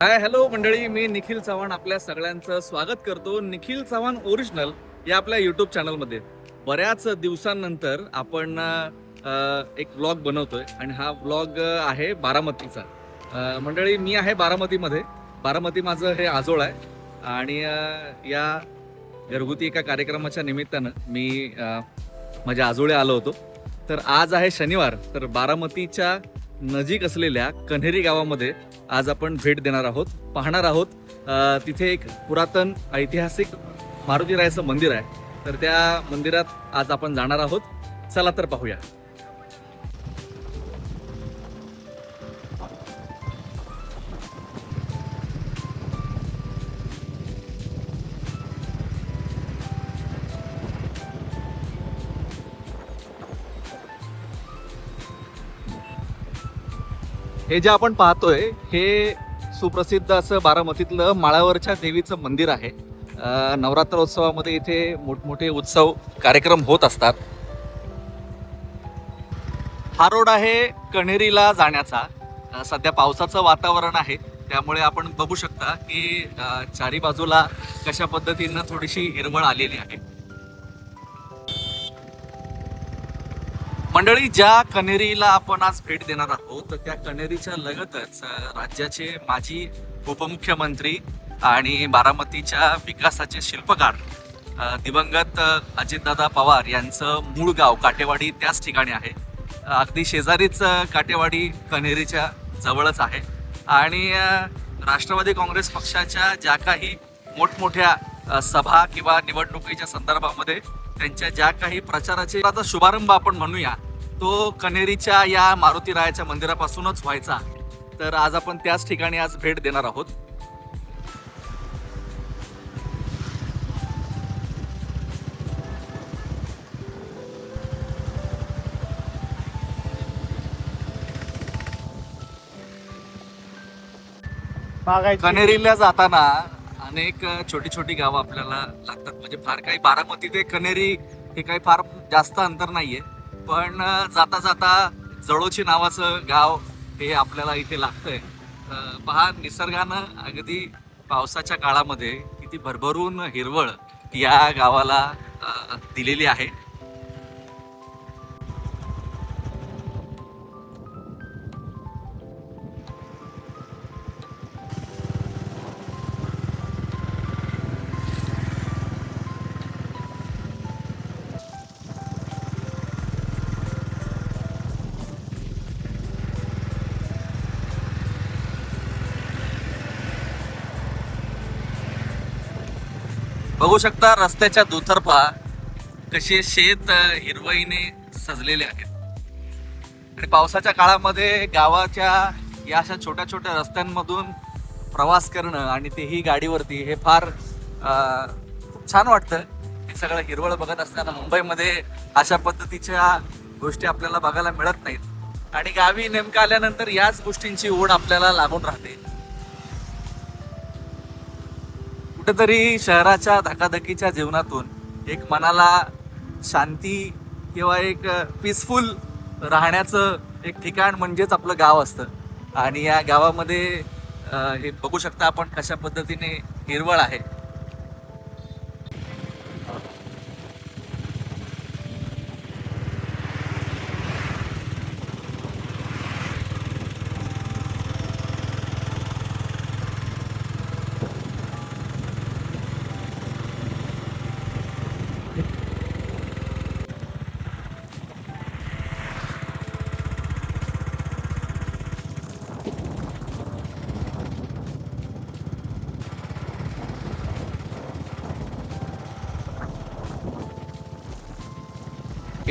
Hi hello मंडळी, मी निखिल चव्हाण आपल्या सगळ्यांचं स्वागत करतो निखिल चव्हाण ओरिजिनल या आपल्या यूट्यूब चॅनलमध्ये. बऱ्याच दिवसांनंतर आपण एक व्लॉग बनवतोय आणि हा व्लॉग आहे बारामतीचा. मंडळी, मी आहे बारामतीमध्ये. बारामती माझं हे आजोळ आहे आणि या घरगुती एका कार्यक्रमाच्या निमित्तानं मी माझ्या आजोळे आलो होतो. तर आज आहे शनिवार, तर बारामतीच्या नजीक असलेल्या कन्हेरी गावामध्ये आज आपण भेट देणार आहोत, पाहणार आहोत. तिथे एक पुरातन ऐतिहासिक मारुतीरायाचं मंदिर आहे, तर त्या मंदिरात आज आपण जाणार आहोत. चला तर पाहूया. हे जे आपण पाहतोय हे सुप्रसिद्ध असं बारामतीतलं माळावरच्या देवीचं मंदिर आहे. नवरात्रोत्सवामध्ये इथे मोठमोठे उत्सव कार्यक्रम होत असतात. हा रोड आहे कण्हेरीला जाण्याचा. सध्या पावसाचं वातावरण आहे, त्यामुळे आपण बघू शकता की चारी बाजूला कशा पद्धतीनं थोडीशी हिरवळ आलेली आहे. मंडळी, ज्या कण्हेरीला आपण आज भेट देणार आहोत तर त्या कण्हेरीच्या लगतच राज्याचे माजी उपमुख्यमंत्री आणि बारामतीच्या विकासाचे शिल्पकार दिवंगत अजितदादा पवार यांचं मूळ गाव काटेवाडी त्याच ठिकाणी आहे. अगदी शेजारीच काटेवाडी कण्हेरीच्या जवळच आहे. आणि राष्ट्रवादी काँग्रेस पक्षाच्या ज्या काही मोठमोठ्या सभा किंवा निवडणुकीच्या संदर्भामध्ये त्यांच्या ज्या काही प्रचाराचे शुभारंभ आपण म्हणूया, तो कण्हेरीच्या या मारुतीरायाच्या मंदिरापासूनच व्हायचा. तर आज आपण त्याच ठिकाणी आज भेट देणार आहोत. कण्हेरीला जाताना अनेक छोटी छोटी गावं आपल्याला लागतात. म्हणजे फार काही बारामती ते कण्हेरी हे काही फार जास्त अंतर नाहीये, पण जाता जाता जळोची नावाचं गाव हे आपल्याला इथे लागतंय. पहा, निसर्गानं अगदी पावसाच्या काळामध्ये किती भरभरून हिरवळ या गावाला दिलेली आहे. बघू शकता रस्त्याच्या दुतर्फा कसे शेत हिरवळीने सजलेले आहेत. आणि पावसाच्या काळामध्ये गावाच्या या अशा छोट्या छोट्या रस्त्यांमधून प्रवास करणं आणि तेही गाडीवरती हे फार खूप छान वाटतं. हे सगळं हिरवळ बघत असताना मुंबईमध्ये अशा पद्धतीच्या गोष्टी आपल्याला बघायला मिळत नाहीत. आणि गावी नेमकं आल्यानंतर याच गोष्टींची ओढ आपल्याला लागून राहते. कुठेतरी शहराच्या धकाधकीच्या जीवनातून एक मनाला शांती किंवा एक पीसफुल राहण्याचं एक ठिकाण म्हणजेच आपलं गाव असतं. आणि या गावामध्ये हे बघू शकता आपण कशा पद्धतीने हिरवळ आहे.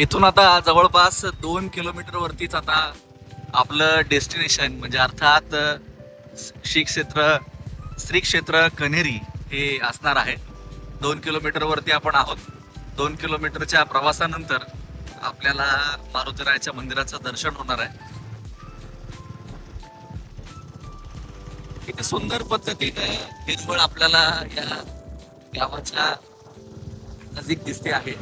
इथून आता जवळपास 2 किलोमीटर वरतीच आता आपलं डेस्टिनेशन म्हणजे अर्थात श्री क्षेत्र कन्हेरी हे असणार आहे. 2 किलोमीटर वरती आपण आहोत. 2 किलोमीटरच्या प्रवासानंतर आपल्याला मारुतीरायाच्या मंदिराचं दर्शन होणार आहे. इथे सुंदर पद्धतीने हिरवळ आपल्याला या गावाच्या नजीक दिसते आहे.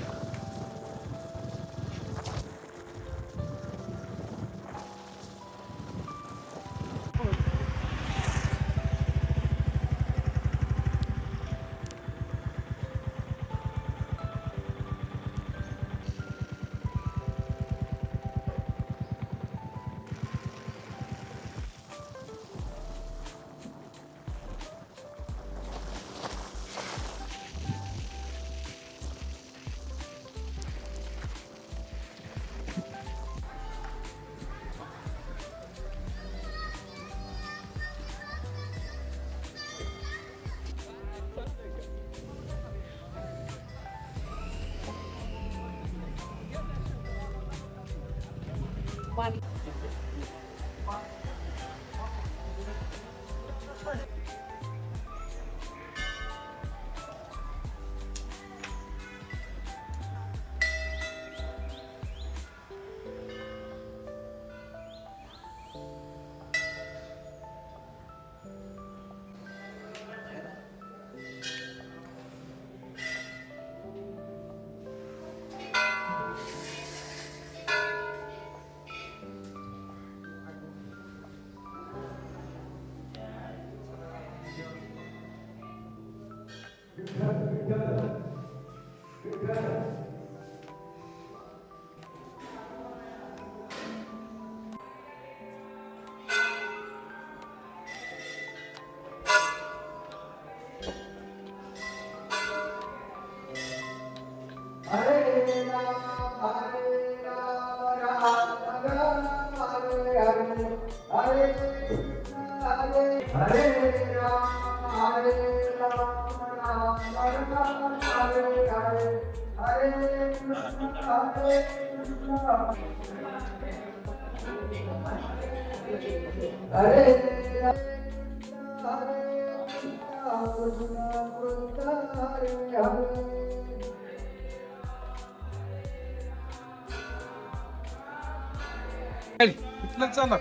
इथलं चला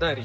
दारी